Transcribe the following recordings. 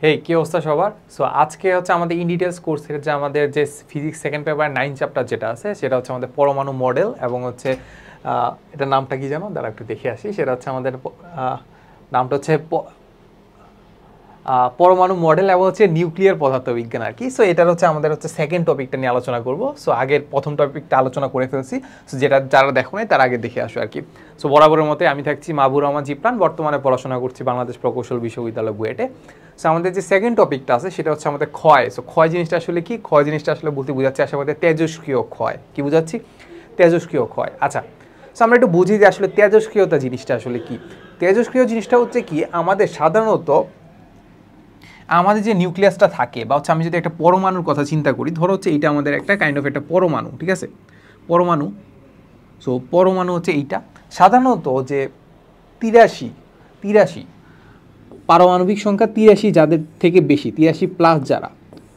হেই কি অবস্থা সবার। সো আজকে হচ্ছে আমাদের ইন ডিটেলস কোর্সের যে আমাদের যে ফিজিক্স সেকেন্ড পেপার 9 চ্যাপ্টার যেটা আছে সেটা হচ্ছে আমাদের পরমাণু মডেল এবং হচ্ছে এটার নামটা কি জানো, দাঁড়া একটু দেখে আসি। সেটা হচ্ছে আমাদের নামটা হচ্ছে পরমাণু মডেল এবং হচ্ছে নিউক্লিয়ার পদার্থবিজ্ঞান আর কি। সো এটার হচ্ছে আমাদের হচ্ছে সেকেন্ড টপিকটা নিয়ে আলোচনা করব। সো আগের প্রথম টপিকটা আলোচনা করে ফেলছি, সো যেটা যারা দেখো নাই তার আগে দেখে আসো আর কি। সো বরাবরের মতো আমি থাকছি মাহবুর রহমান জিপ্রান, বর্তমানে পড়াশোনা করছি বাংলাদেশ প্রকৌশল বিশ্ববিদ্যালয় বুয়েটে। সো আমাদের যে সেকেন্ড টপিকটা আছে সেটা হচ্ছে আমাদের ক্ষয়। সো ক্ষয় জিনিসটা আসলে কি? ক্ষয় জিনিসটা আসলে বলতে বোঝাচ্ছে আসলে আমাদের তেজস্ক্রিয় ক্ষয়। কি বোঝাচ্ছি? তেজস্ক্রিয় ক্ষয়। আচ্ছা, সো আমরা একটু বুঝি যে আসলে তেজস্ক্রিয়তা জিনিসটা আসলে কি। তেজস্ক্রিয় জিনিসটা হচ্ছে কি, আমাদের সাধারণত আমাদের যে নিউক্লিয়াসটা থাকে বা হচ্ছে আমি যদি একটা পরমাণুর কথা চিন্তা করি, ধরো হচ্ছে এইটা আমাদের একটা কাইন্ড অফ একটা পরমাণু, ঠিক আছে? পরমাণু। সো পরমাণু হচ্ছে এইটা সাধারণত যে 83 পারমাণবিক সংখ্যা 83 যাদের থেকে বেশি, 83 প্লাস যারা,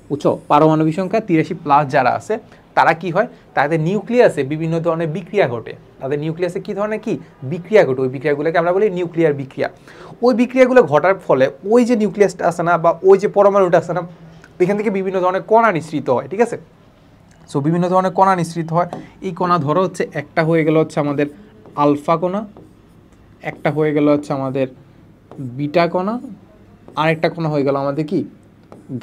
বুঝছো, পারমাণবিক সংখ্যা 83 প্লাস যারা আছে তারা কি হয়, তাদের নিউক্লিয়াসে বিভিন্ন ধরনের বিক্রিয়া ঘটে। তাদের নিউক্লিয়াসে কি ধরনের কি বিক্রিয়া ঘটে, ওই বিক্রিয়াগুলোকে আমরা বলি নিউক্লিয়ার বিক্রিয়া। ওই বিক্রিয়াগুলো ঘটার ফলে ওই যে নিউক্লিয়াসটা আছে না বা ওই যে পরমাণুটা আছে না, এখান থেকে বিভিন্ন ধরনের কণা নিঃসৃত হয়, ঠিক আছে? সো বিভিন্ন ধরনের কণা নিঃসৃত হয়। এই কণা ধরো হচ্ছে একটা হয়ে গেল হচ্ছে আমাদের আলফা কণা, একটা হয়ে গেল হচ্ছে আমাদের বিটা কণা, আর একটা কণা হয়ে গেল আমাদের কি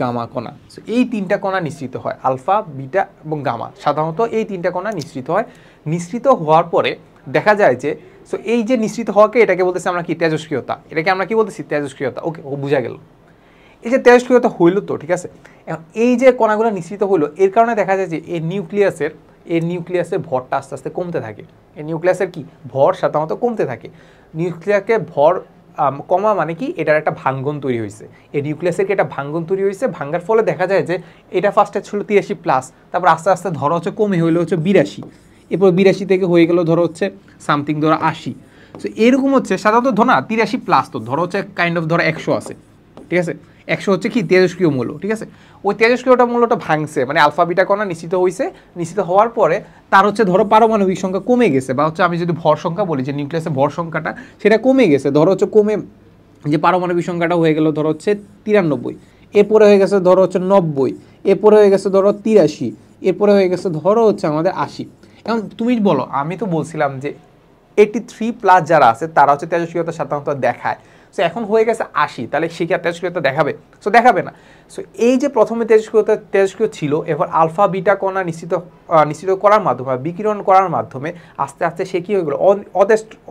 গামা কণা। সো এই তিনটা কণা নিঃসৃত হয়, আলফা, বিটা এবং গামা। সাধারণত এই তিনটা কণা নিঃসৃত হয়। নিঃসৃত হওয়ার পরে দেখা যায় যে, সো এই যে নিঃসৃত হওয়াকে এটাকে বলতেছি আমরা কি তেজস্ক্রিয়তা। এটাকে আমরা কি বলতেছি? তেজস্ক্রিয়তা। ওকে, ও বোঝা গেল। এই যে তেজস্ক্রিয়তা হইল তো, ঠিক আছে। এখন এই যে কণাগুলো নিঃসৃত হইলো, এর কারণে দেখা যায় যে এই নিউক্লিয়াসের ভরটা আস্তে আস্তে কমতে থাকে। এই নিউক্লিয়াসের কি ভর সাধারণত কমতে থাকে। নিউক্লিয়াসকে ভর কমা মানে কি, এটার একটা ভাঙ্গন তৈরি হয়েছে। এই নিউক্লিয়াসের কি একটা ভাঙ্গন তৈরি হয়েছে, ভাঙ্গার ফলে দেখা যায় যে এটা ফার্স্টে ছিল 83 প্লাস, তারপর আস্তে আস্তে ধরো হচ্ছে কমে হইলো হচ্ছে 82, এরপর 82 থেকে হয়ে গেল ধরো হচ্ছে সামথিং ধরো 80। সো এরকম হচ্ছে সাধারণত ধরো না 83 প্লাস, তো ধরো হচ্ছে কাইন্ড অফ ধরো 100 আছে, ঠিক আছে? 100 হচ্ছে কি তেজস্ক্রিয় মূল্য, ঠিক আছে? ওই তেজস্ক্রিয়টা মূল্যটা ভাঙছে, মানে আলফা বিটা কণা নিশ্চিত হয়েছে। নিশ্চিত হওয়ার পরে তার হচ্ছে ধরো পারমাণবিক সংখ্যা কমে গেছে, বা হচ্ছে আমি যদি ভর সংখ্যা বলি যে নিউক্লিয়াসের ভর সংখ্যাটা সেটা কমে গেছে, ধরো হচ্ছে কমে যে পারমাণবিক সংখ্যাটা হয়ে গেল ধরো হচ্ছে 93, এরপরে হয়ে গেছে ধরো হচ্ছে 90, এরপরে হয়ে গেছে ধরো 83, এরপরে হয়ে গেছে ধরো হচ্ছে আমাদের 80। এখন তুমি বলো, আমি তো বলছিলাম যে 83 প্লাস যারা আছে তারা হচ্ছে তেজস্ক্রিয়তা সাধারণত দেখায়। সো এখন হয়ে গেছে 80, তাহলে সে কি আর তেজস্ক্রিয়তা দেখাবে? সো দেখাবে না। সো এই যে প্রথমে তেজস্ক্রিয় ছিল, এবার আলফা বিটা কণা নিশ্চিত করার মাধ্যমে, বিকিরণ করার মাধ্যমে আস্তে আস্তে সে কি হয়ে গেল,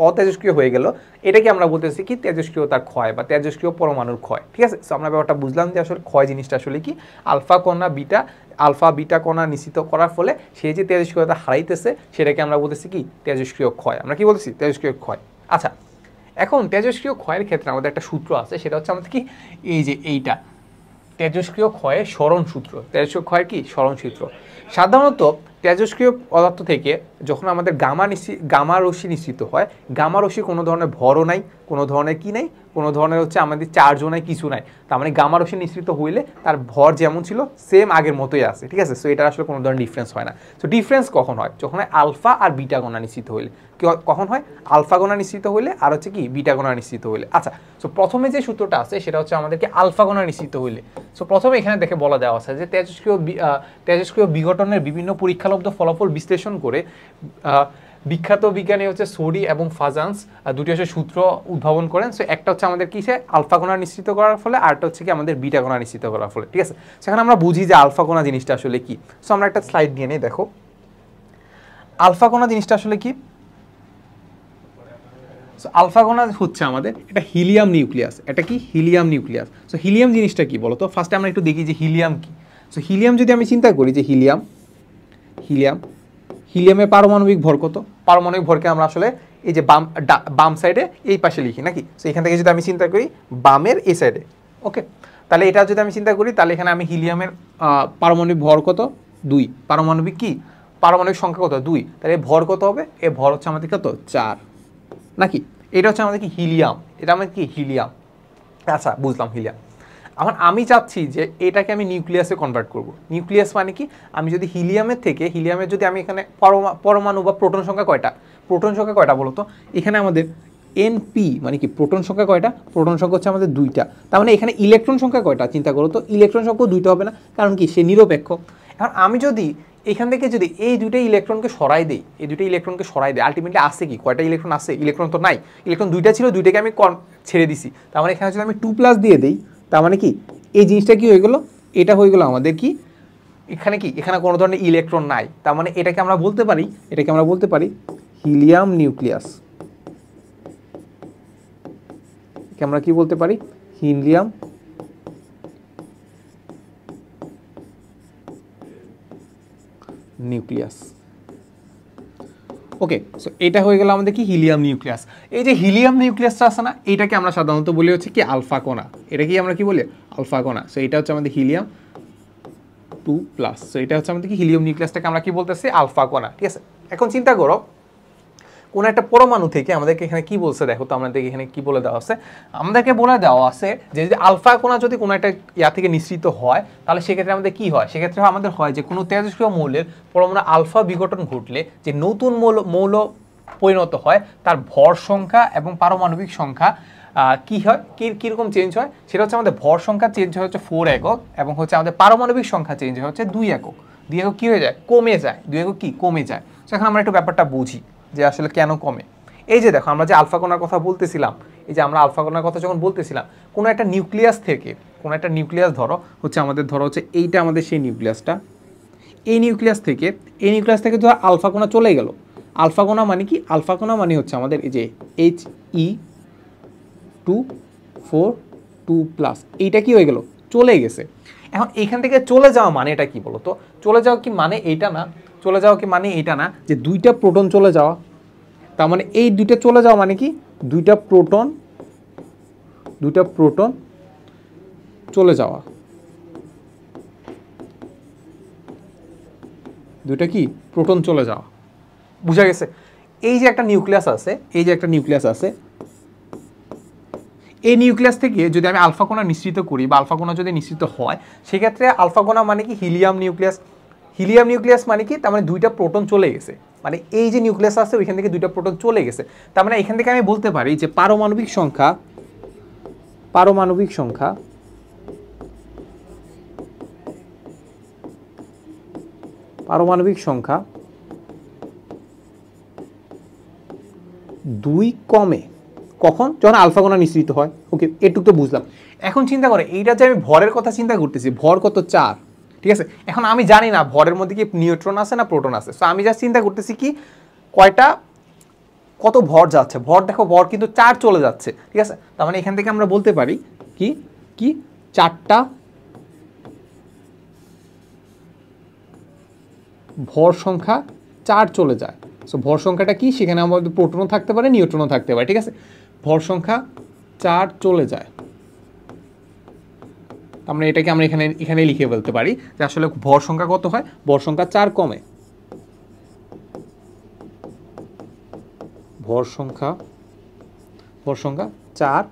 অতেজস্ক্রিয় হয়ে গেল। এটাকে আমরা বলতেছি কি তেজস্ক্রিয়তার ক্ষয় বা তেজস্ক্রিয় পরমাণুর ক্ষয়, ঠিক আছে? সো আমরা ব্যাপারটা বুঝলাম যে আসলে ক্ষয় জিনিসটা আসলে কি, আলফা বিটা কণা নিশ্চিত করার ফলে সে যে তেজস্ক্রিয়তা হারাইতেছে সেটাকে আমরা বলতেছি কি তেজস্ক্রিয় ক্ষয়। আমরা কি বলতেছি? তেজস্ক্রিয় ক্ষয়। আচ্ছা, এখন তেজস্ক্রিয় ক্ষয়ের ক্ষেত্রে আমাদের একটা সূত্র আছে, সেটা হচ্ছে আমাদের কি, এই যে এইটা তেজস্ক্রিয় ক্ষয়ের সরণ সূত্র। তেজস্ক্রিয় ক্ষয়ের কি সরণ সূত্র। সাধারণত তেজস্ক্রিয় পদার্থ থেকে যখন আমাদের গামা রশ্মি নিঃসৃত হয়, গামা রশ্মি কোনো ধরনের ভরও নাই, কোনো ধরনের কি নাই, কোনো ধরনের হচ্ছে আমাদের চার্জও নাই, কিছু নাই। তার মানে গামা রশ্মি নিঃসৃত হইলে তার ভর যেমন ছিল সেম আগের মতোই আছে, ঠিক আছে? সো এটা আসলে কোনো ধরনের ডিফারেন্স হয় না। সো ডিফারেন্স কখন হয়? যখন হয় আলফা আর বিটা কণা নিশ্চিত হইলে। কখন হয়? আলফা কণা নিশ্চিত হইলে আর হচ্ছে কি বিটা কণা নিশ্চিত হইলে। আচ্ছা, সো প্রথমে যে সূত্রটা আছে সেটা হচ্ছে আমাদেরকে আলফা কণা নিশ্চিত হইলে। সো প্রথমে এখানে দেখে বলা দেওয়া আছে যে তেজস্ক্রিয় বিঘটনের বিভিন্ন পরীক্ষালব্ধ ফলাফল বিশ্লেষণ করে বিখ্যাত বিজ্ঞানী হচ্ছে সোডি এবং ফাজান্স দুটি হচ্ছে সূত্র উদ্ভাবন করেন। সো একটা হচ্ছে আমাদের কিসে আলফা কণা নিশ্চিত করার ফলে, আরটা হচ্ছে কি আমাদের বিটা কণা নিশ্চিত করার ফলে, ঠিক আছে? সেখানে আমরা বুঝি যে আলফা কণা জিনিসটা আসলে কি। সো আমরা একটা স্লাইড নিয়ে নিই, দেখো আলফা কণা জিনিসটা আসলে কি। সো আলফা কণা হচ্ছে আমাদের এটা হিলিয়াম নিউক্লিয়াস। এটা কি হিলিয়াম নিউক্লিয়াস। সো হিলিয়াম জিনিসটা কি বলতো? ফার্স্টে আমরা একটু দেখি যে হিলিয়াম কি। সো হিলিয়াম যদি আমি চিন্তা করি যে হিলিয়ামের পারমাণবিক ভর কত? পারমাণবিক ভরকে আমরা আসলে এই যে বাম সাইডে এই পাশে লিখি নাকি। সো এখান থেকে যদি আমি চিন্তা করি বামের এই সাইডে, ওকে, তাহলে এটা যদি আমি চিন্তা করি তাহলে এখানে আমি হিলিয়ামের পারমাণবিক ভর কত? 2। পারমাণবিক কি পারমাণবিক সংখ্যা কত? 2। তাহলে ভর কত হবে? এ ভর হচ্ছে আমাদের কত? 4 নাকি। এটা হচ্ছে আমাদের কি হিলিয়াম, এটা আমাদের কি হিলিয়াম। আচ্ছা, বুঝলাম হিলিয়াম। আমি চাচ্ছি যে এটাকে আমি নিউক্লিয়াসে কনভার্ট করব। নিউক্লিয়াস মানে কি, আমি যদি হিলিয়ামের যদি আমি এখানে পরমাণু বা প্রোটন সংখ্যা কয়টা বলো তো? এখানে আমাদের এনপি মানে কি প্রোটন সংখ্যা কয়টা, প্রোটন সংখ্যা হচ্ছে আমাদের দুইটা, তার মানে এখানে ইলেকট্রন সংখ্যা কয়টা চিন্তা করো তো, ইলেকট্রন সংখ্যা দুইটা হবে না, কারণ কি সে নিরপেক্ষ। এখন আমি যদি এখান থেকে যদি এই দুইটা ইলেকট্রনকে সরাই দিই, এই দুইটা ইলেকট্রনকে সরাই দিই, আলটিমেটলি আসছে কি, কয়টা ইলেকট্রন আসছে, ইলেকট্রন তো নাই, ইলেকট্রন দুইটা ছিল, দুইটাকে আমি ছেড়ে দিছি, তার মানে এখানে যদি আমি 2+ দিয়ে দিই, তার মানে কি এই জিনিসটা কি হয়ে গেল, এটা হয়ে গেল আমাদের কি এখানে কি, এখানে কোনো ধরনের ইলেকট্রন নাই, তার মানে এটাকে আমরা বলতে পারি, হিলিয়াম নিউক্লিয়াস। আমরা কি বলতে পারি, হিলিয়াম নিউক্লিয়াস। ওকে, সো এটা হয়ে গেল আমাদের কি হিলিয়াম নিউক্লিয়াস। এই যে হিলিয়াম নিউক্লিয়াসটা আছে না, এইটাকে আমরা সাধারণত বলি হচ্ছে কি আলফা কণা, এটা কি আমরা কি বলি আলফা কণা। সো এটা হচ্ছে আমাদের হিলিয়াম 2+, সো এটা হচ্ছে আমাদের কি হিলিয়াম নিউক্লিয়াসটাকে আমরা কি বলতেছি আলফা কণা, ঠিক আছে। এখন চিন্তা করো কোন একটা পরমাণু থেকে আমাদেরকে এখানে কি বলছে, দেখো তো আমাদেরকে এখানে কি বলে দেওয়া আছে, আমাদেরকে বলে দেওয়া আছে যে যদি আলফা কণা যদি কোনো একটা ইয়া থেকে নিঃসৃত হয়, তাহলে সেক্ষেত্রে আমাদের কি হয়, সেক্ষেত্রে আমাদের হয় যে কোনো তেজস্ক্রিয় মৌলের পরমাণু আলফা বিঘটন ঘটলে যে নতুন মৌল পরিণত হয়, তার ভর সংখ্যা এবং পারমাণবিক সংখ্যা কি হয়, কীরকম চেঞ্জ হয়, সেটা হচ্ছে আমাদের ভর সংখ্যা চেঞ্জ হয় হচ্ছে 4 একক, এবং হচ্ছে আমাদের পারমাণবিক সংখ্যা চেঞ্জ হয় হচ্ছে 2 একক। 2 একক কী হয়ে যায়, কমে যায়, 2 একক কি কমে যায়। তো এখন আমরা একটু ব্যাপারটা বুঝি যে আসলে কেন কমে। এই যে দেখো আমরা যে আলফা কণার কথা বলতেছিলাম, এই যে আমরা আলফা কণার কথা যখন বলতেছিলাম, কোনো একটা নিউক্লিয়াস থেকে, কোনো একটা নিউক্লিয়াস ধরো হচ্ছে আমাদের ধরো হচ্ছে এইটা আমাদের সেই নিউক্লিয়াসটা, এই নিউক্লিয়াস থেকে ধরো আলফা কণা চলে গেল। আলফা কণা মানে কি, আলফা কণা মানে হচ্ছে আমাদের এই যে He242+, এইটা কি হয়ে গেল, চলে গেছে। এখন এইখান থেকে চলে যাওয়া মানে এটা কি বলো তো, চলে যাওয়া কি মানে এইটা না, চলে যাওয়া কি মানে এইটা না যে দুইটা প্রোটন চলে যাওয়া, তার মানে এই দুইটা চলে যাওয়া মানে কি দুইটা প্রোটন চলে যাওয়া, দুইটা কি প্রোটন চলে যাওয়া, বুঝা গেছে। এই যে একটা নিউক্লিয়াস আছে, এই নিউক্লিয়াস থেকে যদি আমি আলফা কণা নিঃসৃত করি বা আলফা কণা যদি নিঃসৃত হয়, সেক্ষেত্রে আলফা কণা মানে কি হিলিয়াম নিউক্লিয়াস মানে কি, তার মানে দুইটা প্রোটন চলে গেছে, মানে এই যে নিউক্লিয়াস আছে ওইখান থেকে দুইটা প্রোটন চলে গেছে, তার মানে এখান থেকে আমি বলতে পারি যে পারমাণবিক সংখ্যা 2 কমে, কখন, যখন আলফা কণা নিঃসৃত হয়। ওকে, এটুকু তো বুঝলাম। এখন চিন্তা করে এইটা যে আমি ভরের কথা চিন্তা করতেছি, ভর কত 4, ঠিক আছে। এখন আমি জানি না ভরের মধ্যে কি নিউট্রন আছে না প্রোটন আছে, সো আমি জাস্ট চিন্তা করতেছি কি কত ভর যাচ্ছে, ভর দেখো ভর কিন্তু 4 চলে যাচ্ছে, ঠিক আছে। তার মানে এখান থেকে আমরা বলতে পারি কি 4টা ভর সংখ্যা 4 চলে যায়। সো ভর সংখ্যাটা কি, সেখানে আমাদের প্রোটনও থাকতে পারে নিউট্রনও থাকতে পারে, ঠিক আছে। ভর সংখ্যা 4 চলে যায়, আমরা এটাকে আমরা এখানে লিখে বলতে পারি যে আসলে ভর সংখ্যা কত হয়, ভর সংখ্যা 4 কমে, ভর সংখ্যা 4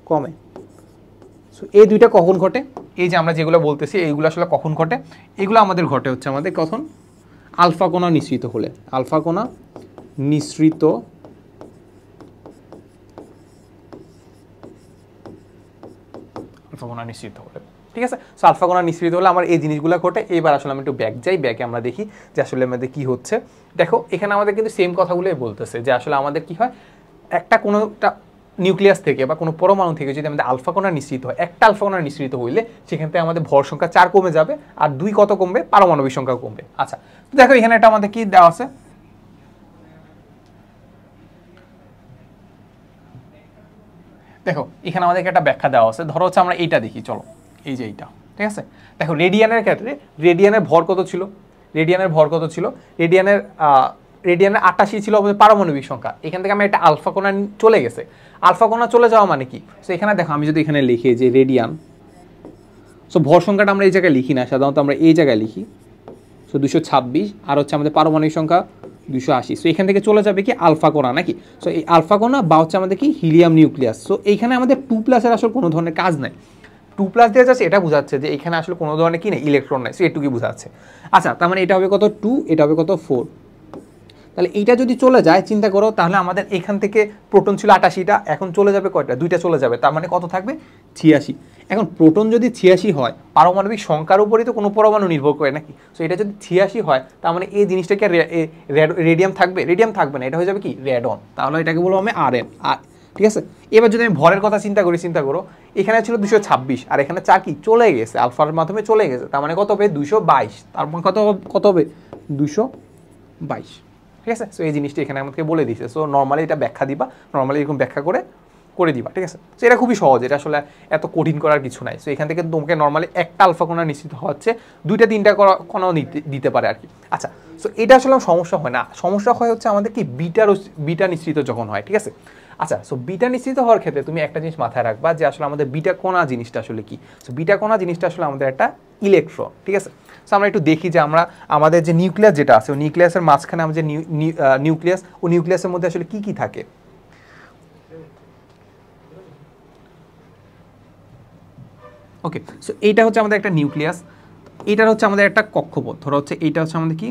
কমে। সো এই দুইটা কখন ঘটে, এই যে আমরা যেগুলো বলতেছি এইগুলো আসলে কখন ঘটে, এগুলো আমাদের ঘটে হচ্ছে আমাদের কখন, আলফা কণা নিঃসৃত হলে, আলফা কণা নিঃসৃত হলে, ঠিক আছে। সো আলফা কণা নিঃসৃত হলে আমার এই জিনিসগুলো ঘটে। এবার আসলে আমি একটু ব্যাক যাই, ব্যাকে আমরা দেখি যে আসলে আমাদের কি হচ্ছে। দেখো এখানে আমাদের কিন্তু সেম কথাগুলোই বলতেছে যে আসলে আমাদের কি হয়, কোনোটা নিউক্লিয়াস থেকে বা কোনো পরমাণু থেকে যদি আমাদের আলফা কণা নিঃসৃত হয়, একটা আলফা কণা নিঃসৃত হইলে সেখান থেকে আমাদের ভর সংখ্যা 4 কমে যাবে, আর 2 কত কমবে, পারমাণবিক সংখ্যা কমবে। আচ্ছা দেখো এখানে এটা আমাদের কি দেওয়া আছে, দেখো এখানে আমাদেরকে একটা ব্যাখ্যা দেওয়া আছে। ধরো হচ্ছে আমরা এইটা দেখি, চলো এই যে এইটা, ঠিক আছে। দেখো রেডিয়ানের ক্ষেত্রে রেডিয়ানের ভর কত ছিল, রেডিয়ানের 88 ছিল আমাদের পারমাণবিক সংখ্যা। এখান থেকে আমি একটা আলফা কণা চলে গেছে, আলফা কণা চলে যাওয়া মানে কি, সো এখানে দেখো আমি যদি এখানে লিখি যে রেডিয়ান, সো ভর সংখ্যাটা আমরা এই জায়গায় লিখি না, সাধারণত আমরা এই জায়গায় লিখি। সো 226 আর হচ্ছে আমাদের পারমাণবিক সংখ্যা 280। সো এখান থেকে চলে যাবে কি আলফা কণা নাকি, সো এই আলফা কণা বা হচ্ছে আমাদের কি হিলিয়াম নিউক্লিয়াস। সো এইখানে আমাদের 2+ এর আসলে কোনো ধরনের কাজ নাই, 2+ দিয়ে যাচ্ছে, এটা বোঝাচ্ছে যে এখানে আসলে কোনো ধরনের কি নেই, ইলেকট্রন নাই, সো এটুকুই বোঝাচ্ছে। আচ্ছা তার মানে এটা হবে কত 2, এটা হবে কত 4, তাহলে এইটা যদি চলে যায় চিন্তা করো, তাহলে আমাদের এখান থেকে প্রোটন ছিল 88টা, এখন চলে যাবে কয়টা, 2টা চলে যাবে, তার মানে কত থাকবে 86। এখন প্রোটন যদি 86 হয়, পারমাণবিক সংখ্যার উপরই তো কোনো পরমাণু নির্ভর করে নাকি, সো এটা যদি 86 হয় তার মানে এই জিনিসটা কি রেডিয়াম থাকবে, রেডিয়াম থাকবে না, এটা হয়ে যাবে কি রেডন, তাহলে এটাকে বলবো আমি Rn। আর ঠিক আছে, এবার যদি আমি ভরের কথা চিন্তা করি, চিন্তা করো এখানে ছিল 226 আর এখানে 4 কি চলে গেছে, আলফার মাধ্যমে চলে গেছে, তার মানে কত হবে 222, তার মানে কত কত হবে 222। ঠিক আছে, সো এই জিনিসটা এখানে আমাকে বলে দিয়েছে, সো নর্মালি এটা ব্যাখ্যা দিবা, নর্মালি এরকম ব্যাখ্যা করে দিবা। ঠিক আছে, সো এটা খুবই সহজ, এটা আসলে এত কঠিন করার কিছু নাই। সো এখান থেকে তোমাকে নর্মালি একটা আলফা কোণা নিশ্চিত হচ্ছে, 2টা 3টা কোণাও দিতে পারে আর কি। আচ্ছা, সো এটা আসলে সমস্যা হয় না, সমস্যা হয় হচ্ছে আমাদের কি বিটা নিশ্চিত যখন হয়। ঠিক আছে, আচ্ছা, সো বিটা নিশ্চিত হওয়ার ক্ষেত্রে তুমি একটা জিনিস মাথায় রাখবা যে আসলে আমাদের বিটা কোণা জিনিসটা আসলে কি। সো বিটা কোণা জিনিসটা আসলে আমাদের একটা ইলেকট্রন। ঠিক আছে, সো আমরা একটু দেখি যে আমাদের যে নিউক্লিয়াস যেটা আছে, ওই নিউক্লিয়াসের মাঝখানে আমাদের যে নিউক্লিয়াস, ও নিউক্লিয়াসের মধ্যে আসলে কি কি থাকে। ওকে, সো এইটা হচ্ছে আমাদের একটা নিউক্লিয়াস, এইটার হচ্ছে আমাদের একটা কক্ষপথ, ধরো হচ্ছে এইটা হচ্ছে আমাদের কি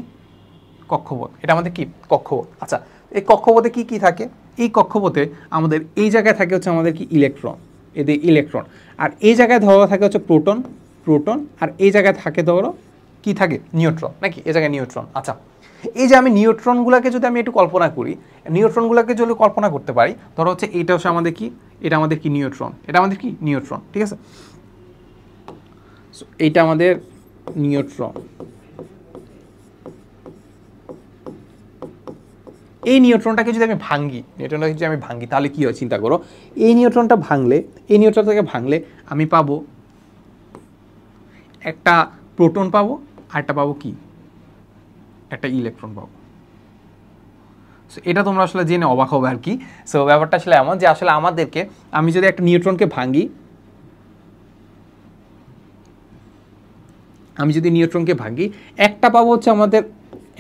কক্ষপথ, এটা আমাদের কি কক্ষপথ। আচ্ছা, এই কক্ষপথে কি কি থাকে, এই কক্ষপথে আমাদের এই জায়গায় থাকে হচ্ছে আমাদের কি ইলেকট্রন, এদের ইলেকট্রন, আর এই জায়গায় ধরো থাকে হচ্ছে প্রোটন, আর এই জায়গায় থাকে ধরো কি থাকে নিউট্রন, নাকি এই জায়গায় নিউট্রন। আচ্ছা, এই যে আমি নিউট্রনগুলোকে যদি আমি একটু কল্পনা করি, নিউট্রনগুলোকে যদি কল্পনা করতে পারি, ধরো হচ্ছে এইটা হচ্ছে আমাদের কি, এটা আমাদের কি নিউট্রন, এটা আমাদের কি নিউট্রন। ঠিক আছে, এইটা আমাদের নিউট্রন, এই নিউট্রনটাকে যদি আমি ভাঙি, তাহলে কি হয় চিন্তা করো, এই নিউট্রনটা ভাঙলে, এই নিউট্রনটাকে ভাঙলে আমি পাবো একটা প্রোটন পাবো, আর একটা পাবো কি একটা ইলেকট্রন পাবো। সো এটা তোমরা আসলে জেনে অবাক হবে আর কি। সো ব্যাপারটা আসলে এমন যে আসলে আমাদেরকে, আমি যদি একটা নিউট্রনকে ভাঙি, একটা পাবো হচ্ছে আমাদের,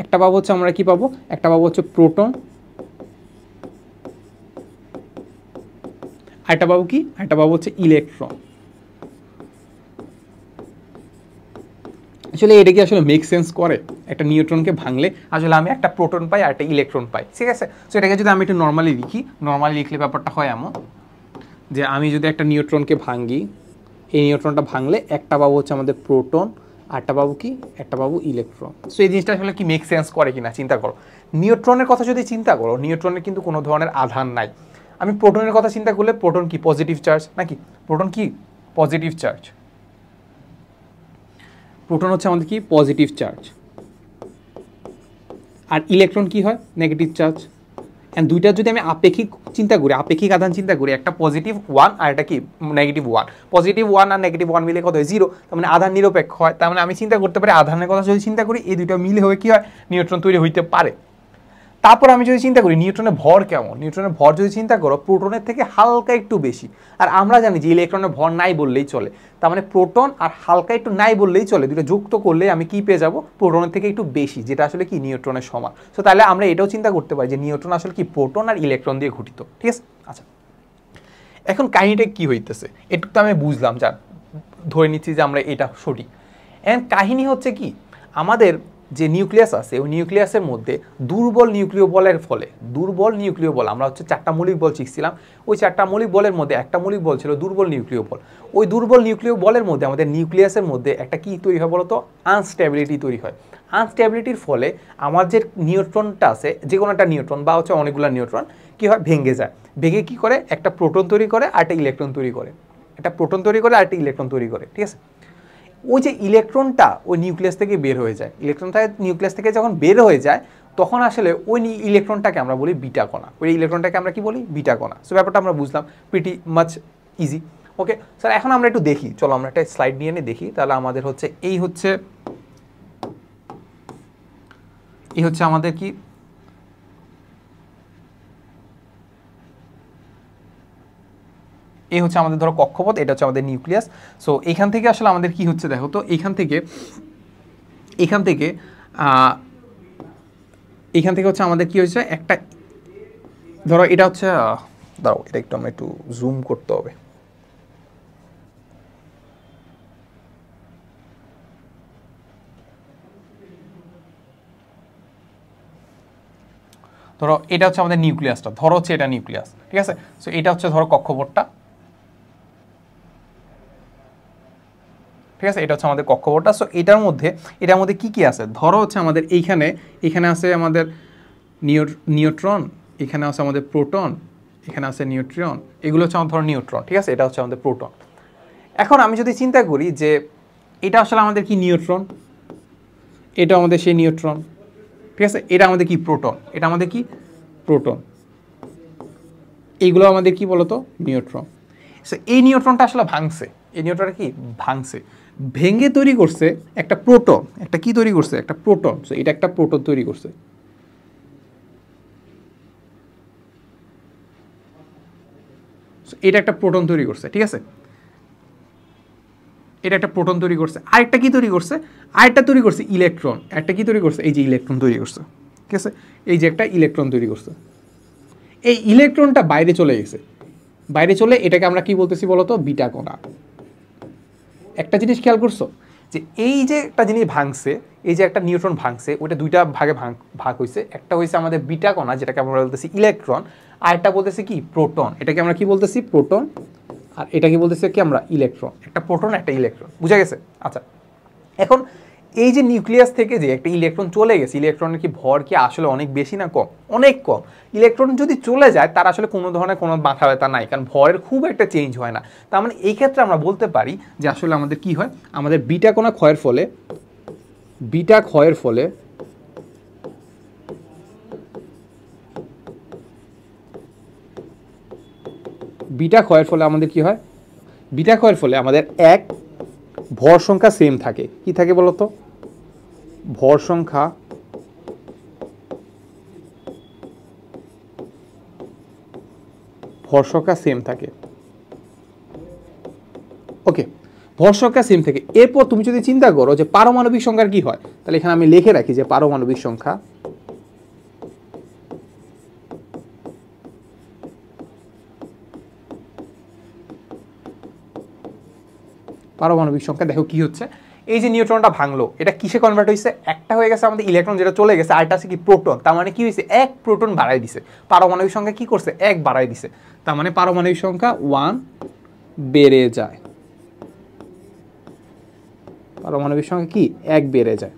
একটা পাবো হচ্ছে আমরা কি পাবো, একটা পাবো হচ্ছে প্রোটন, আরেকটা পাবো কি, আরেকটা পাবো হচ্ছে ইলেকট্রন। আসলে এটা কি আসলে মেক সেন্স করে, একটা নিউট্রনকে ভাঙলে আসলে আমি একটা প্রোটন পাই আর একটা ইলেকট্রন পাই। ঠিক আছে, সো এটাকে যদি আমি একটু নর্মালি লিখি, নর্মালি লিখলে ব্যাপারটা হয় এমন যে আমি যদি একটা নিউট্রনকে ভাঙি, এই নিউট্রনটা ভাঙলে একটা পাবো হচ্ছে আমাদের প্রোটন, আরটা পাবো কি, একটা পাবো ইলেকট্রন। সো এই জিনিসটা আসলে কি মেক সেন্স করে কিনা চিন্তা করো। নিউট্রনের কথা যদি চিন্তা করো, নিউট্রনের কিন্তু কোনো ধরনের আধান নাই। আমি প্রোটনের কথা চিন্তা করলে, প্রোটন কি পজিটিভ চার্জ, নাকি প্রোটন কি পজিটিভ চার্জ, প্রোটন হচ্ছে আমাদের কি পজিটিভ চার্জ, আর ইলেকট্রন কি হয় নেগেটিভ চার্জ। অ্যান্ড দুইটা যদি আমি আপেক্ষিক চিন্তা করি, আপেক্ষিক আধান চিন্তা করি, একটা পজিটিভ 1 আর একটা কি নেগেটিভ 1, পজিটিভ 1 আর নেগেটিভ 1 মিলে কত হয় 0, তার মানে আধান নিরপেক্ষ হয়। তার মানে আমি চিন্তা করতে পারি আধানের কথা যদি চিন্তা করি, এই দুটো মিলে হয়ে কি হয় নিউট্রন তৈরি হইতে পারে। তারপর আমি যদি চিন্তা করি নিউট্রনের ভর কেমন, নিউট্রনের ভর যদি চিন্তা করো প্রোটনের থেকে হালকা একটু বেশি, আর আমরা জানি যে ইলেকট্রনের ভর নাই বললেই চলে, তার মানে প্রোটন আর হালকা একটু নাই বললেই চলে, দুটো যুক্ত করলে আমি কি পেয়ে যাব প্রোটনের থেকে একটু বেশি, যেটা আসলে কি নিউট্রনের সমান। সো তাহলে আমরা এটাও চিন্তা করতে পারি যে নিউট্রন আসলে কি প্রোটন আর ইলেকট্রন দিয়ে গঠিত। ঠিক আছে, আচ্ছা, এখন কাহিনীটা কি হইতেছে একটু তো আমি বুঝলাম, যা ধরে নিচ্ছি যে আমরা এটা সঠিক। এন্ড কাহিনী হচ্ছে কি, আমাদের যে নিউক্লিয়াস আছে, ওই নিউক্লিয়াসের মধ্যে দুর্বল নিউক্লিয় বলের ফলে, দুর্বল নিউক্লিয় বল, আমরা হচ্ছে 4টা মৌলিক বল শিখছিলাম, ওই 4টা মৌলিক বলের মধ্যে একটা মৌলিক বল ছিল দুর্বল নিউক্লিয় বল। ওই দুর্বল নিউক্লিয় বলের মধ্যে আমাদের নিউক্লিয়াসের মধ্যে একটা কি তৈরি হয় বলতো, আনস্টেবিলিটি তৈরি হয়। আনস্টেবিলিটির ফলে আমার যে নিউট্রনটা আছে, যে কোনো একটা নিউট্রন বা হচ্ছে অনেকগুলো নিউট্রন কি হয় ভেঙে যায়, ভেঙে কি করে একটা প্রোটন তৈরি করে আর একটা ইলেকট্রন তৈরি করে, একটা প্রোটন তৈরি করে আর একটা ইলেকট্রন তৈরি করে। ঠিক আছে, ওই যে ইলেকট্রনটা ওই নিউক্লিয়াস থেকে বের হয়ে যায়, ইলেকট্রনটা নিউক্লিয়াস থেকে যখন বের হয়ে যায় তখন আসলে ওই ইলেকট্রনটাকে আমরা বলি বিটা কণা, ওই ইলেকট্রনটাকে আমরা কি বলি বিটা কণা। সো ব্যাপারটা আমরা বুঝলাম, pretty much easy. Okay sir, এখন আমরা একটু দেখি, চলো আমরা একটা স্লাইড নিয়ে নিয়ে দেখি, তাহলে আমাদের হচ্ছে এই হচ্ছে আমাদের কি এই হচ্ছে আমাদের ধরো কক্ষপথ, এটা হচ্ছে আমাদের নিউক্লিয়াস। সো এখান থেকে আসলে আমাদের কি হচ্ছে দেখো তো, এখান থেকে হচ্ছে আমাদের কি হয়েছে একটা, ধরো এটা হচ্ছে দাঁড়াও, এটা একটু আমরা একটু জুম করতে হবে। ধরো এটা হচ্ছে আমাদের নিউক্লিয়াসটা, ধরো হচ্ছে এটা নিউক্লিয়াস, ঠিক আছে। সো এটা হচ্ছে ধরো কক্ষপথটা, ঠিক আছে, এটা হচ্ছে আমাদের কক্ষপথটা। সো এটার মধ্যে কি কি আছে, ধরো হচ্ছে আমাদের এখানে আছে আমাদের নিউট্রন, এখানে আছে আমাদের প্রোটন, এখানে আছে নিউট্রিয়ন, এগুলো হচ্ছে আমাদের ধরো নিউট্রন, ঠিক আছে, এটা হচ্ছে আমাদের প্রোটন। এখন আমি যদি চিন্তা করি যে এটা আসলে আমাদের কি নিউট্রন, এটা আমাদের সেই নিউট্রন, ঠিক আছে, এটা আমাদের কি প্রোটন, এটা আমাদের কি প্রোটন, এইগুলো আমাদের কি বলতো নিউট্রন। সো এই নিউট্রনটা আসলে ভাঙছে, এই নিউট্রনটা কি ভাঙছে, ভেঙে তৈরি করছে একটা প্রোটন, একটা কি তৈরি করছে, একটা প্রোটন। সো এটা একটা প্রোটন তৈরি করছে, এটা একটা প্রোটন তৈরি করছে, ঠিক আছে, এটা একটা প্রোটন তৈরি করছে। আরেকটা কি তৈরি করছে, আরেকটা তৈরি করছে ইলেকট্রন, একটা কি তৈরি করছে, এই যে ইলেকট্রন তৈরি করছে, ঠিক আছে, এই যে একটা ইলেকট্রন তৈরি করছে। এই ইলেকট্রনটা বাইরে চলে গেছে, বাইরে চলে এটাকে আমরা কি বলতেছি বলতো, বিটা কণা। একটা জিনিস খেয়াল করছো যে এই যে একটা জিনিস ভাঙছে, এই যে একটা নিউট্রন ভাঙছে, ওইটা দুইটা ভাগে ভাগ হয়েছে, একটা হয়েছে আমাদের বিটা কণা যেটাকে আমরা বলতেছি ইলেকট্রন, আর একটা বলতেছি কি প্রোটন, এটাকে আমরা কি বলতেছি প্রোটন, আর এটা কি বলতেছি কি আমরা ইলেকট্রন, একটা প্রোটন একটা ইলেকট্রন, বুঝা গেছে। আচ্ছা, এখন এই যে নিউক্লিয়াস থেকে যে একটা ইলেকট্রন চলে গেছে, ইলেকট্রনের কি ভর কি আসলে অনেক বেশি না কম, অনেক কম। ইলেকট্রন যদি চলে যায় তার আসলে কোনো ধরনের কোনো মাথা ব্যথা নাই, কারণ ভরের খুব একটা চেঞ্জ হয় না। তার মানে এই ক্ষেত্রে আমরা বলতে পারি যে আসলে আমাদের কি হয়, আমাদের বিটা কণা ক্ষয়ের ফলে, বিটা ক্ষয়ের ফলে আমাদের কি হয়, বিটা ক্ষয়ের ফলে আমাদের এক ভর সংখ্যা সেম থাকে, কি থাকে বলতো, ভর সংখ্যা সেম থাকে। ওকে, ভর সংখ্যা সেম থাকে। এরপর তুমি যদি চিন্তা করো যে পারমাণবিক সংখ্যার কি হয়, তাহলে এখানে আমি লিখে রাখি যে পারমাণবিক সংখ্যা, পারমাণবিক সংখ্যা দেখো কি হচ্ছে, এই যে নিউট্রনটা ভাঙলো এটা কিসে কনভার্ট হয়েছে, একটা হয়ে গেছে আমাদের ইলেকট্রন যেটা চলে গেছে, আরেকটা আছে কি প্রোটন। তার মানে কি হয়েছে, এক প্রোটন বাড়াই দিছে, পারমাণবিক সংখ্যা কি করছে, এক বাড়াই দিছে। তার মানে পারমাণবিক সংখ্যা 1 বেড়ে যায়, পারমাণবিক সংখ্যা কি এক বেড়ে যায়।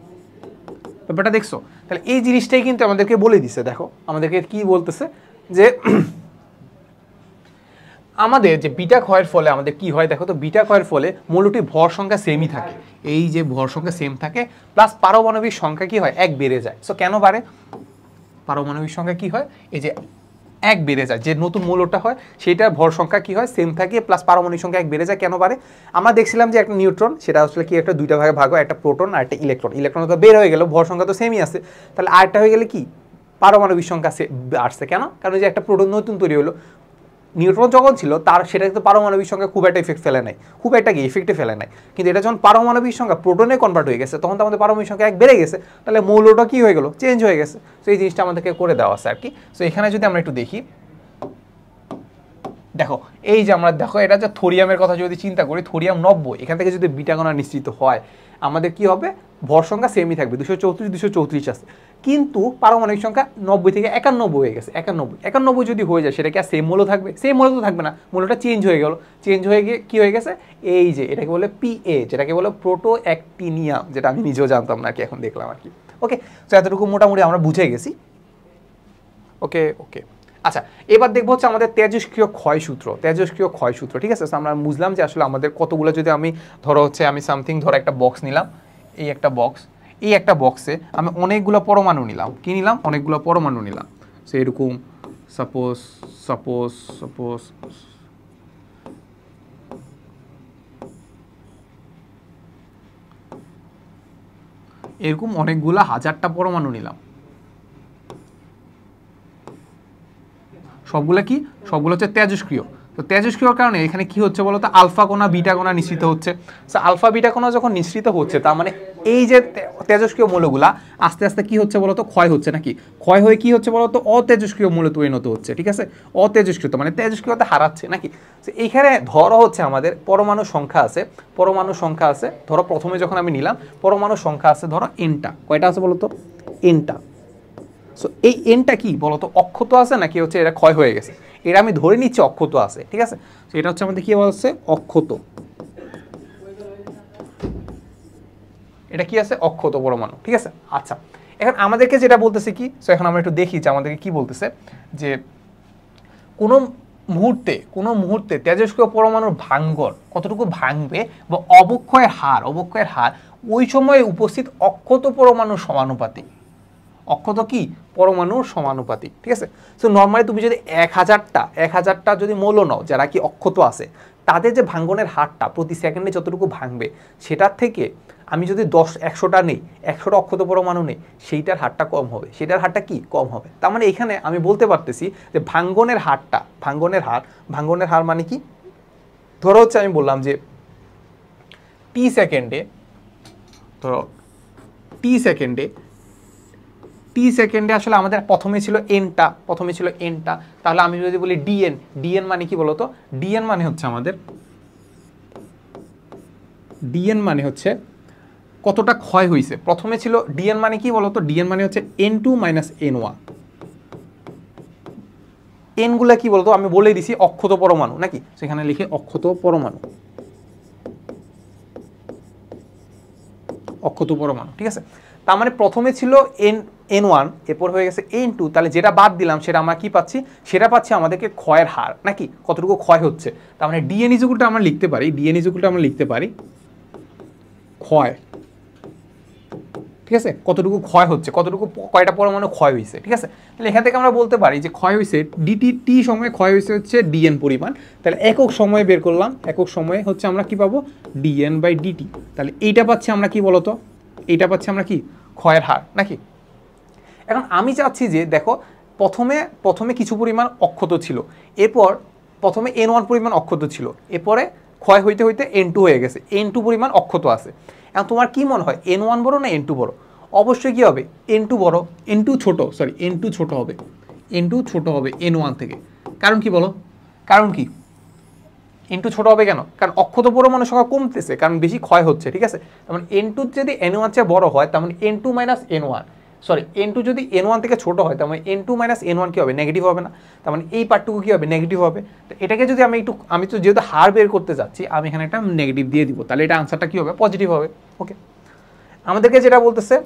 ব্যাপারটা দেখছো, তাহলে এই জিনিসটাই কিন্তু আমাদেরকে বলে দিছে, দেখো আমাদেরকে কি বলতেছে যে আমাদের যে বিটা ক্ষয়ের ফলে আমাদের কি হয়, দেখো তো বিটা ক্ষয়ের ফলে মৌলটির ভর সংখ্যা সেমই থাকে, এই যে ভর সংখ্যা সেম থাকে, প্লাস পারমাণবিক সংখ্যা কি হয়, এক বেড়ে যায়। সো কেন বাড়ে, পারমাণবিক সংখ্যা কি হয়, এই যে এক বেড়ে যায়, যে নতুন মৌলটা হয় সেটার ভর সংখ্যা কি হয় সেম থাকে, প্লাস পারমাণবিক সংখ্যা এক বেড়ে যায়। কেন বাড়ে, আমরা দেখছিলাম যে একটা নিউট্রন সেটা আসলে কি একটা দুইটা ভাগে ভাগ হয়, একটা প্রোটন আর একটা ইলেকট্রন, ইলেকট্রন তো বের হয়ে গেল, ভর সংখ্যা তো সেমই আছে, তাহলে আরেকটা হয়ে গেলে কি পারমাণবিক সংখ্যা আসছে। কেন, কারণ যে একটা প্রোটন নতুন তৈরি হলো, নিউট্রন যখন ছিল তার সেটা কিন্তু পারমাণবিক সংখ্যা খুব একটা ইফেক্ট ফেলে নাই, খুব একটা কি ইফেক্টে ফেলে নাই, কিন্তু এটা যখন পারমাণবিক সংখ্যা প্রোটনে কনভার্ট হয়ে গেছে তখন তো আমাদের পারমাণবিক সংখ্যা এক বেড়ে গেছে, তাহলে মৌলটা কি হয়ে গেল, চেঞ্জ হয়ে গেছে। সো এই জিনিসটা আমাদেরকে করে দেওয়া আছে আর কি। সো এখানে যদি আমরা একটু দেখি, দেখো এই যে আমরা দেখো এটা যে থোরিয়ামের কথা যদি চিন্তা করি, থোরিয়াম 90, এখান থেকে যদি বিটা কণা নিশ্চিত হয় আমাদের কি হবে, ভর সংখ্যা সেমই থাকবে, 234 আছে, কিন্তু পারমাণবিক সংখ্যা 90 থেকে 91 হয়ে গেছে, 91 যদি হয়ে যায় সেটা কি আর সেম মৌল থাকবে, সেম মৌল তো থাকবে না, মৌলটা চেঞ্জ হয়ে গেল, চেঞ্জ হয়ে গিয়ে কি হয়ে গেছে, এই যে এটাকে বলে পিএ, যেটাকে বলে প্রোটো অ্যাক্টিনিয়াম, যেটা আমি নিজেও জানতাম না আর কি, এখন দেখলাম আর কি। ওকে, তো এতটুকু মোটামুটি আমরা বুঝে গেছি। ওকে ওকে, আচ্ছা এবার দেখবো হচ্ছে আমাদের তেজস্ক্রিয় ক্ষয়সূত্র, তেজস্ক্রিয় ক্ষয়সূত্র, ঠিক আছে। আমরা বুঝলাম যে আসলে আমাদের কতগুলো, যদি আমি ধরো হচ্ছে আমি সামথিং ধরো একটা বক্স নিলাম, এই একটা বক্স, এই একটা বক্সে আমি অনেকগুলো পরমাণু নিলাম, কি নিলাম, অনেকগুলো পরমাণু নিলাম। সো এরকম সাপোজ সাপোজ সাপোজ এরকম অনেকগুলা হাজারটা পরমাণু নিলাম, সবগুলো কি, সবগুলো হচ্ছে তেজস্ক্রিয়। তো তেজস্ক্রিয়র কারণে এখানে কি হচ্ছে বলতো, আলফা কণা বিটা কণা নিঃসৃত হচ্ছে। সো আলফা বিটা কণা যখন নিঃসৃত হচ্ছে তার মানে এই যে তেজস্ক্রিয় মৌলগুলা আস্তে আস্তে কি হচ্ছে বলতো, ক্ষয় হচ্ছে, নাকি ক্ষয় হয়ে কি হচ্ছে বলতো, অতেজস্ক্রিয় মৌল পরিণত হচ্ছে, ঠিক আছে, অতেজস্ক্রিয়তা মানে তেজস্ক্রিয়তা হারাচ্ছে নাকি। তো এইখানে ধরো হচ্ছে আমাদের পরমাণু সংখ্যা আছে, পরমাণু সংখ্যা আছে, ধরো প্রথমে যখন আমি নিলাম পরমাণু সংখ্যা আছে ধরো এনটা, কয়টা আছে বলতো, এনটা, সো এই এনটা কি বলতো, অক্ষত আছে নাকি হচ্ছে এটা ক্ষয় হয়ে গেছে? এটা আমি ধরে নিচ্ছি অক্ষত আছে, ঠিক আছে। তো এটা হচ্ছে আমাদের কি বলছে, অক্ষত। এটা কি আছে, অক্ষত পরমাণু, ঠিক আছে। আচ্ছা, এখন আমাদেরকে যেটা বলতেছে কি, সো এখন আমরা একটু দেখি যে আমাদেরকে কি বলতেছে, যে কোনো মুহূর্তে তেজস্ক্রিয় পরমাণুর ভাঙ্গন কতটুকু ভাঙবে বা অবক্ষয়ের হার ওই সময়ে উপস্থিত অক্ষত পরমাণুর সমানুপাতিক। অক্ষত কি, পরমাণুর সমানুপাতিক, ঠিক আছে। সো নর্মালি তুমি যদি 1000টা যদি মৌল নাও যারা কি অক্ষত আছে, তাদের যে ভাঙ্গনের হারটা প্রতি সেকেন্ডে যতটুকু ভাঙবে, সেটার থেকে আমি যদি 100টা নেই, 100টা অক্ষত পরমাণু নেই, সেইটার হারটা কম হবে, সেটার হারটা কি কম হবে। তার মানে এখানে আমি বলতে পারতেছি যে ভাঙ্গনের হার মানে কি, ধরো হচ্ছে আমি বললাম যে টি সেকেন্ডে, ধরো টি সেকেন্ডে আসলে আমাদের প্রথমে ছিল এনটা, তাহলে আমি যদি বলি ডিএন মানে কি বলতো, ডিএন মানে হচ্ছে কতটা ক্ষয় হয়েছে। প্রথমে ছিল ডিএন মানে কি বলতো, ডিএন মানে হচ্ছে N2 - N1। এনগুলা কি বলতো, আমি বলে দিছি অক্ষত পরমাণু নাকি, সেখানে লিখে অক্ষত পরমাণু, ঠিক আছে। তার মানে প্রথমে ছিল N1, এরপর হয়ে গেছে N2, তাহলে যেটা বাদ দিলাম সেটা আমরা কি পাচ্ছি, সেটা পাচ্ছি আমাদেরকে ক্ষয়ের হার নাকি, কতটুকু ক্ষয় হচ্ছে। তার মানে ডিএন ইকুয়ালটা আমরা লিখতে পারি ক্ষয়, ঠিক আছে, কতটুকু ক্ষয় হচ্ছে, কয়টা পরমাণু ক্ষয় হয়েছে, ঠিক আছে। তাহলে এখান থেকে আমরা বলতে পারি যে ক্ষয় হয়েছে টি সময়ে ক্ষয় হয়েছে হচ্ছে ডিএন পরিমাণ। তাহলে একক সময়ে বের করলাম, একক সময়ে হচ্ছে আমরা কি পাবো, ডিএন/ডিটি। তাহলে এইটা পাচ্ছি আমরা কি বলতো, এইটা পাচ্ছি আমরা কি ক্ষয়ের হার নাকি। এখন আমি চাচ্ছি যে দেখো, প্রথমে কিছু পরিমাণ অক্ষত ছিল, এরপর প্রথমে N1 পরিমাণ অক্ষত ছিল, এরপরে ক্ষয় হইতে N2 হয়ে গেছে, N2 পরিমাণ অক্ষত আছে। এখন তোমার কি মনে হয়, N1 বড় না N2 বড়? অবশ্যই কি হবে, N2 বড়, N2 ছোট হবে N1 থেকে। কারণ কি বলো, কারণ কি N2 ছোট হবে কেন? কারণ অক্ষত পরমাণুর সংখ্যা কমতেছে, কারণ বেশি ক্ষয় হচ্ছে, ঠিক আছে। তার মানে N2 যদি N1 চেয়ে বড় হয়, তার মানে N2 যদি N1 থেকে ছোট হয়, তার মানে N2 - N1 কি হবে, নেগেটিভ হবে না? তার মানে এই পার্টটুকু কি হবে, নেগেটিভ হবে। তো এটাকে যদি আমি তো যেহেতু হার বের করতে যাচ্ছি, আমি এখানে একটা নেগেটিভ দিয়ে দিব, তাহলে এটা আনসারটা কি হবে, পজিটিভ হবে। ওকে, আমাদেরকে যেটা বলতেছে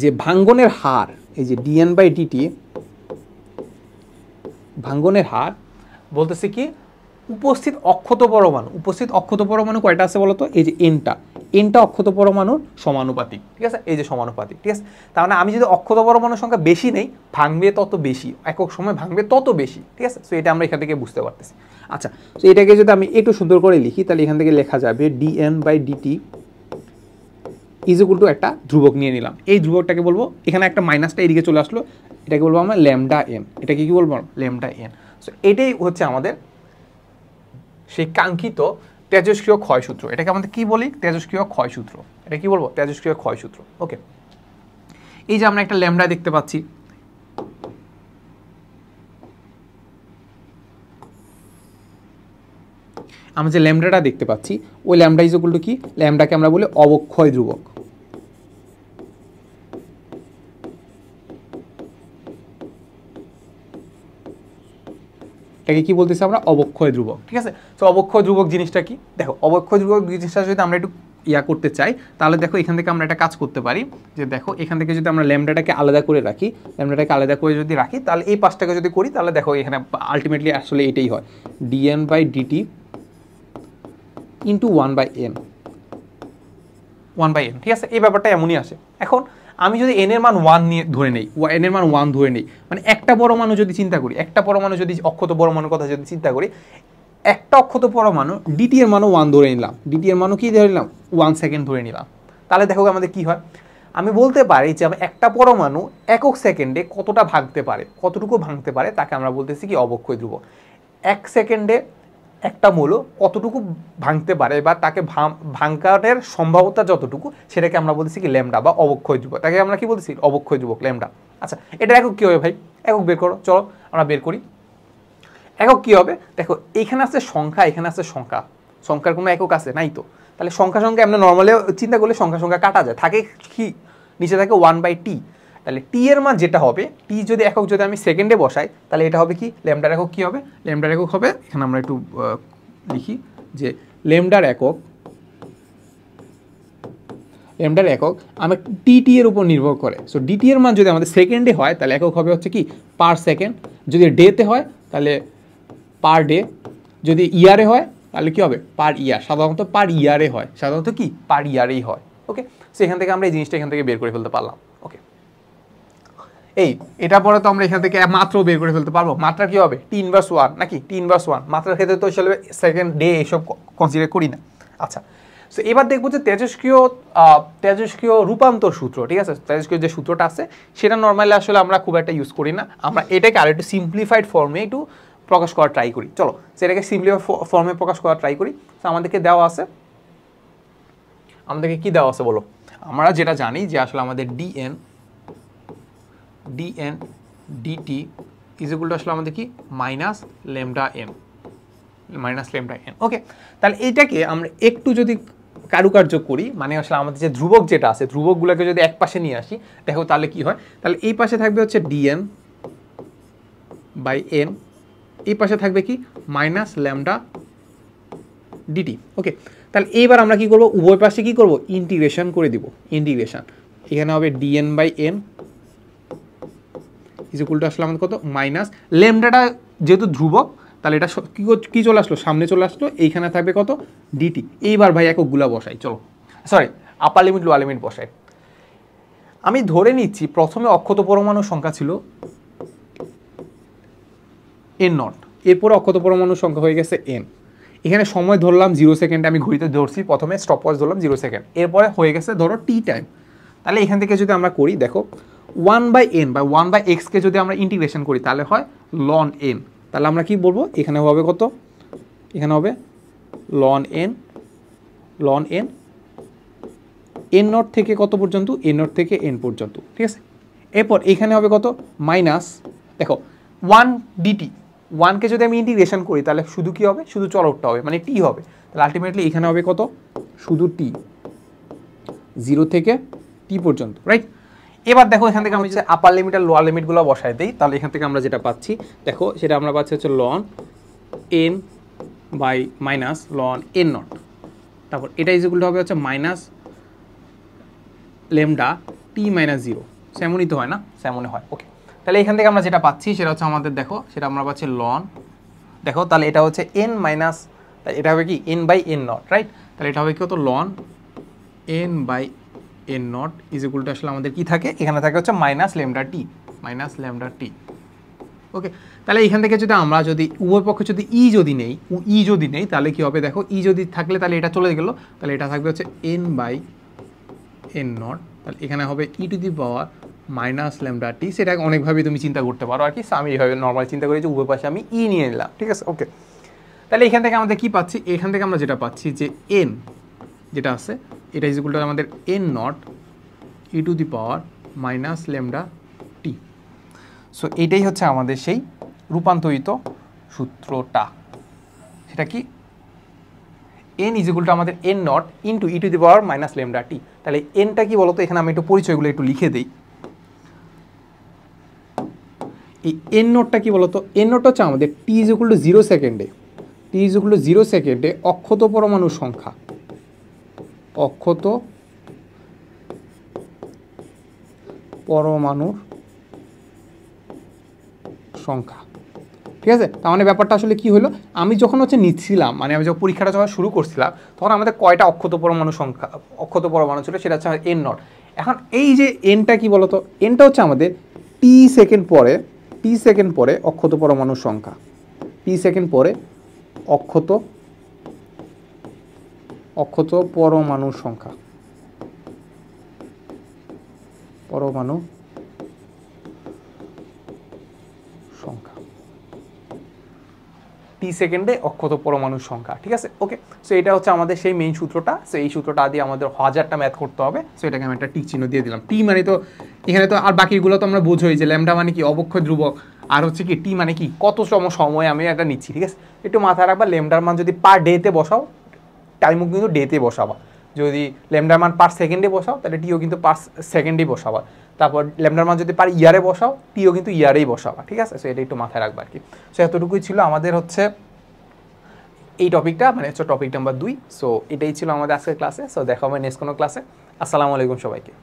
যে ভাঙ্গনের হার, এই যে ডিএন/ডিটি, ভাঙ্গনের হার বলতেছে কি, উপস্থিত অক্ষত পরমাণু কয়টা আছে বলতো, এই যে এনটা অক্ষত পরমাণুর সমানুপাতিক, ঠিক আছে, এই যে সমানুপাতিক, ঠিক আছে। তার মানে আমি যদি অক্ষত পরমাণুর সংখ্যা বেশি নেই, ভাঙবে তত বেশি, একক সময় ভাঙবে তত বেশি, ঠিক আছে। সো এটা আমরা এখান থেকে বুঝতে পারতেছি। আচ্ছা, তো এটাকে যদি আমি একটু সুন্দর করে লিখি, তাহলে এখান থেকে লেখা যাবে ডিএন/ডিটি = একটা ধ্রুবক নিয়ে নিলাম, এই ধ্রুবকটাকে বলবো, এখানে একটা মাইনাসটা এদিকে চলে আসলো, এটাকে বলবো আমরা ল্যামডা এন। এটাকে কি বলবো, ল্যামডা এন। সো এটাই হচ্ছে আমাদের সেই কাঙ্ক্ষিত তেজস্ক্রিয় ক্ষয়সূত্র। এটাকে আমাদের কি বলি, তেজস্ক্রিয় ক্ষয়সূত্র। এটা কি বলবো, তেজস্ক্রিয় ক্ষয়সূত্র। ওকে, এই যে আমরা একটা ল্যামডা দেখতে পাচ্ছি, আমরা যে ল্যামডাটা দেখতে পাচ্ছি, ওই ল্যামডা = কি, ল্যামডাকে আমরা বলি অবক্ষয় ধ্রুবক। এটাকে কি বলতেছি আমরা, অবক্ষয় ধ্রুবক, ঠিক আছে। তো অবক্ষয় ধ্রুবক জিনিসটা কি, দেখো অবক্ষয় ধ্রুবক জিনিসটা যদি আমরা একটু করতে চাই, তাহলে দেখো এখান থেকে আমরা একটা কাজ করতে পারি, যে দেখো এখান থেকে যদি আমরা ল্যামডাটাকে আলাদা করে রাখি, তাহলে এই পাঁচটাকে যদি করি, তাহলে দেখো এখানে আলটিমেটলি আসলে এটাই হয়, ডিএন/ডিটি × 1/n, ঠিক আছে। এই ব্যাপারটা এমনই আসে। এখন আমি যদি n এর মান 1 নিয়ে ধরে নেই, মানে একটা পরমাণু যদি চিন্তা করি, অক্ষত পরমাণুর কথা যদি চিন্তা করি, একটা অক্ষত পরমাণু ডিটি এর মানও 1 ধরে নিলাম, ডিটি এর মানও কি ধরে নিলাম, 1 সেকেন্ড ধরে নিলাম, তাহলে দেখো আমাদের কি হয়, আমি বলতে পারি যে একটা পরমাণু একক সেকেন্ডে কতটুকু ভাঙতে পারে, তাকে আমরা বলতেছি কি, অবক্ষয় ধ্রুবক। 1 সেকেন্ডে একটা মৌল কতটুকু ভাঙতে পারে বা তাকে ভাঙার সম্ভাবনা যতটুকু, সেটাকে আমরা বলতেছি কি, ল্যামডা বা অবক্ষয় ধ্রুবক। তাকে আমরা কি বলতেছি, অবক্ষয় ধ্রুবক, ল্যামডা। আচ্ছা, এটা একক কি হবে ভাই, একক বের করো, চলো আমরা বের করি। একক কি হবে, দেখো এখানে আছে সংখ্যা, এখানে আছে সংখ্যা, সংখ্যার কোনো একক আছে নাই তো। তাহলে সংখ্যা আমরা নর্মালি চিন্তা করলে সংখ্যা কাটা যায়, থাকে কি, নিচে থাকে 1/t। তাহলে টি এর মান যেটা হবে, টি যদি একক যদি আমি সেকেন্ডে বসাই তাহলে এটা হবে কি ল্যামডার একক কি হবে, ল্যামডার একক হবে এখানে আমরা একটু লিখি যে ল্যামডার একক আমার টি এর উপর নির্ভর করে। সো ডিটি এর মান যদি আমাদের সেকেন্ডে হয় তাহলে একক হবে হচ্ছে কি পার সেকেন্ড, যদি ডেতে হয় তাহলে পার ডে, যদি ইয়ারে হয় তাহলে কি হবে পার ইয়ার, সাধারণত পার ইয়ারে হয়, সাধারণত কি পার ইয়ারেই হয়। ওকে, সো এখান থেকে আমরা এই জিনিসটা এখান থেকে বের করে ফেলতে পারলাম। ওকে, এই এটা পরে তো আমরা এখান থেকে মাত্র বের করে ফেলতে পারবো। মাত্রা কি হবে টি ইনভার্স 1 নাকি টি ইনভার্স 1, মাত্রার ক্ষেত্রে তো আসলে সেকেন্ড ডে এসব কনসিডার করি না। আচ্ছা, সো এবার দেখবো যে তেজস্ক্রিয় রূপান্তর সূত্র, ঠিক আছে, তেজস্ক্রিয় যে সূত্রটা আছে সেটা নর্মালি আসলে আমরা খুব একটা ইউজ করি না, আমরা এটাকে আর একটু সিম্পলিফাইড ফর্মে একটু প্রকাশ করার ট্রাই করি। চলো সেটাকে সিম্পলিফাইড ফর্মে প্রকাশ করার ট্রাই করি। তো আমাদেরকে কি দেওয়া আছে বলো, আমরা যেটা জানি যে আসলে আমাদের dN dt is equal to আসলে আমাদের কি মাইনাস ল্যামডা এন। ওকে, তাহলে এইটাকে আমরা একটু যদি কারুকার্য করি, মানে আসলে আমাদের যে ধ্রুবক যেটা আছে ধ্রুবকগুলোকে যদি এক পাশে নিয়ে আসি দেখো তাহলে কি হয়, তাহলে এই পাশে থাকবে হচ্ছে ডিএন বাই এন, এই পাশে থাকবে কি মাইনাস ল্যামডা ডিটি। ওকে, তাহলে এইবার আমরা কি করব, উভয় পাশে কি করব ইন্টিগ্রেশন করে দিব, ইন্টিগ্রেশন এখানে হবে dN by N is equal to আসলে আমাদের কত মাইনাস ল্যামডাটা যেহেতু ধ্রুবক তাহলে এটা কি চলে আসলো সামনে চলে আসলো, এইখানে থাকবে কত ডিটি। এইবার ভাই এককগুলা বসাই, চলো সরি আপার লিমিট লোয়ার লিমিট বসাই। আমি ধরে নিচ্ছি প্রথমে অক্ষত পরমাণুর সংখ্যা ছিল এন নট, এরপরে অক্ষত পরমাণুর সংখ্যা হয়ে গেছে এন, এখানে সময় ধরলাম 0 সেকেন্ড, আমি ঘড়িতে ধরছি প্রথমে স্টপ ওয়াচ ধরলাম 0 সেকেন্ড, এরপরে হয়ে গেছে ধরো টি টাইম। তাহলে এখান থেকে যদি আমরা করি দেখো 1/n বা 1/x-কে যদি আমরা ইন্টিগ্রেশন করি তাহলে হয় লন n, তাহলে আমরা কি বলবো এখানে হবে কত, এখানে হবে লন n n নট থেকে কত পর্যন্ত, n নট থেকে n পর্যন্ত, ঠিক আছে। এরপর এখানে হবে কত মাইনাস, দেখো 1 dt, 1কে যদি আমি ইন্টিগ্রেশন করি তাহলে শুধু কি হবে, শুধু চলকটা হবে মানে টি হবে, তাহলে আলটিমেটলি এখানে হবে কত শুধু টি 0 থেকে টি পর্যন্ত, রাইট। এবার দেখো এখান থেকে আমি যে আপার লিমিট আর লোয়ার লিমিটগুলো বসাই দিই তাহলে এখান থেকে আমরা যেটা পাচ্ছি দেখো সেটা আমরা পাচ্ছি হচ্ছে ln N by minus ln N not, তারপর এটা ইজ ইকুয়াল টু হবে হচ্ছে মাইনাস লেমডা টি মাইনাস 0, সেমনই তো হয় না, সেমনই হয়। ওকে, তাহলে এখান থেকে আমরা যেটা পাচ্ছি সেটা হচ্ছে আমাদের দেখো সেটা আমরা পাচ্ছি লন, দেখো তাহলে এটা হচ্ছে এন মাইনাস, এটা হবে কি N by N not, right. তাহলে এটা হবে কি কত ln N by N not is equal to আসলে আমাদের কি থাকে, এখানে থাকে হচ্ছে মাইনাস ল্যামডা টি। ওকে, তাহলে এখান থেকে যদি আমরা যদি উভয় পক্ষে যদি যদি নেই তাহলে কি হবে দেখো যদি থাকলে তাহলে এটা চলে গেল, তাহলে এটা থাকবে হচ্ছে এন বাই এন নট, তাহলে এখানে হবে e to the power minus lambda t. সেটা অনেকভাবে তুমি চিন্তা করতে পারো আর কি, আমি এইভাবে নর্মাল চিন্তা করি যে উভয় পাশে আমি নিয়ে নিলাম, ঠিক আছে। ওকে, তাহলে এখান থেকে আমাদের কি পাচ্ছি, এখান থেকে আমরা যেটা পাচ্ছি যে এন যেটা আছে এটা ইজ ইকুয়াল টু আমাদের N not e to the power minus lambda t. So এটাই হচ্ছে আমাদের সেই রূপান্তরিত সূত্রটা, সেটা কি এন ইজ ইকুয়াল টু আমাদের N not into e to the power minus lambda t. তাহলে এনটা কি বলতো, এখানে আমি একটু পরিচয়গুলো একটু লিখে দিই। এই এন নোটটা কি বলতো, এন নোটটা হচ্ছে আমাদের টি ইজ ইকুয়াল টু 0 সেকেন্ডে, অক্ষত পরমাণুর সংখ্যা, অক্ষত পরমাণুর সংখ্যা, ঠিক আছে। তার মানে ব্যাপারটা আসলে কি হলো, আমি যখন হচ্ছে নিচ্ছিলাম মানে আমি যখন পরীক্ষাটা যখন শুরু করছিলাম তখন আমাদের কয়টা অক্ষত পরমাণু ছিল সেটা হচ্ছে এন নট। এখন এই যে এনটা কি বলতো, এনটা হচ্ছে আমাদের টি সেকেন্ড পরে অক্ষত পরমাণুর সংখ্যা, টি সেকেন্ড পরে অক্ষত পরমাণুর সংখ্যা, টি সেকেন্ডে অক্ষত পরমাণুর সংখ্যা, ঠিক আছে। ওকে, সো এটা হচ্ছে আমাদের সেই মেইন সূত্রটা। সো এই সূত্রটা দিয়ে আমাদের 1000টা ম্যাথ করতে হবে। সো এটাকে আমি একটা টিক চিহ্ন দিয়ে দিলাম। টি মানে তো এখানে তো আর বাকিগুলো তো আমরা বুঝোই যে ল্যামডা মানে কি অবক্ষয় ধ্রুবক, আর হচ্ছে কি টি মানে কি কত সময় আমি এটা নিচ্ছি, ঠিক আছে। একটু মাথায় রাখবা ল্যামডার মান যদি পার ডেতে বসাও টাইমও কিন্তু ডেতে বসাবা, যদি ল্যামডার মান পার সেকেন্ডে বসাও তাহলে টিও কিন্তু পার সেকেন্ডেই বসাবা। তারপর ল্যামডার মান যদি পারি ইয়ারে বসাও, টিও কিন্তু ইয়ারেই বসাবা, ঠিক আছে? সো এটা একটু মাথায় রাখবা আর কি। সো এতটুকুই ছিল আমাদের হচ্ছে এই টপিকটা, মানে হচ্ছে টপিক নাম্বার 2। সো এটাই ছিল আমাদের আজকের ক্লাসে। সো দেখা হবে নেক্সট কোনো ক্লাসে। আসসালামু আলাইকুম সবাইকে।